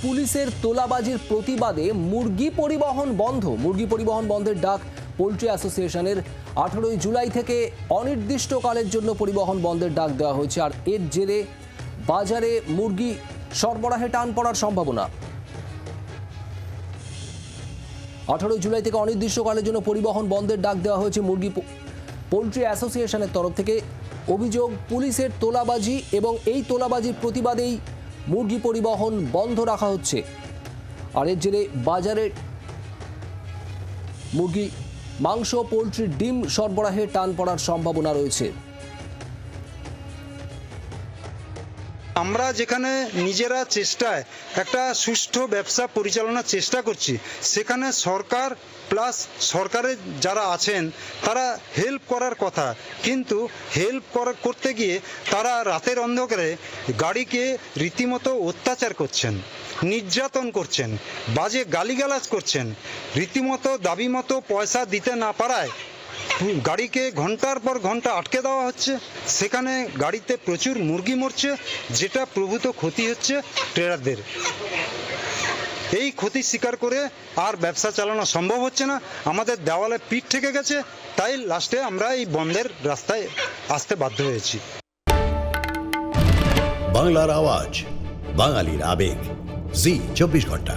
পুলিশের তোলাবাজির প্রতিবাদে মুরগি পরিবহন বন্ধের ডাক পোল্ট্রি অ্যাসোসিয়েশনের 18 জুলাই থেকে অনির্দিষ্টকালের জন্য পরিবহন বন্ধের ডাক দেওয়া হয়েছে। আর এর জেরে বাজারে মুরগি সরবরাহে টান পড়ার সম্ভাবনা। 18 জুলাই থেকে অনির্দিষ্টকালের জন্য পরিবহন বন্ধের ডাক দেওয়া হয়েছে পোল্ট্রি অ্যাসোসিয়েশনের তরফ থেকে। অভিযোগ, পুলিশের তোলাবাজি এবং এই তোলাবাজির প্রতিবাদেই মুরগি পরিবহন বন্ধ রাখা হচ্ছে। আর এর জেরে বাজারে মুরগি মাংস, পোলট্রি, ডিম সরবরাহে টান পড়ার সম্ভাবনা রয়েছে। আমরা যেখানে নিজেরা চেষ্টায় একটা সুষ্ঠু ব্যবসা পরিচালনার চেষ্টা করছি, সেখানে সরকার প্লাস সরকারের যারা আছেন তারা হেল্প করার কথা, কিন্তু হেল্প করতে গিয়ে তারা রাতের অন্ধকারে গাড়িকে রীতিমতো অত্যাচার করছেন, নির্যাতন করছেন, বাজে গালিগালাজ করছেন। রীতিমতো দাবি মতো পয়সা দিতে না পারায় গাড়িকে ঘন্টার পর ঘন্টা আটকে দেওয়া হচ্ছে। সেখানে গাড়িতে প্রচুর মুরগি মরছে, যেটা প্রভূত ক্ষতি হচ্ছে ট্রেডারদের। এই ক্ষতি স্বীকার করে আর ব্যবসা চালানো সম্ভব হচ্ছে না, আমাদের দেওয়ালে পিঠ ঠেকে গেছে। তাই লাস্টে আমরা এই বন্ধের রাস্তায় আসতে বাধ্য হয়েছি। বাংলার আওয়াজ, বাঙালির আবেগ, জি 24 ঘন্টা।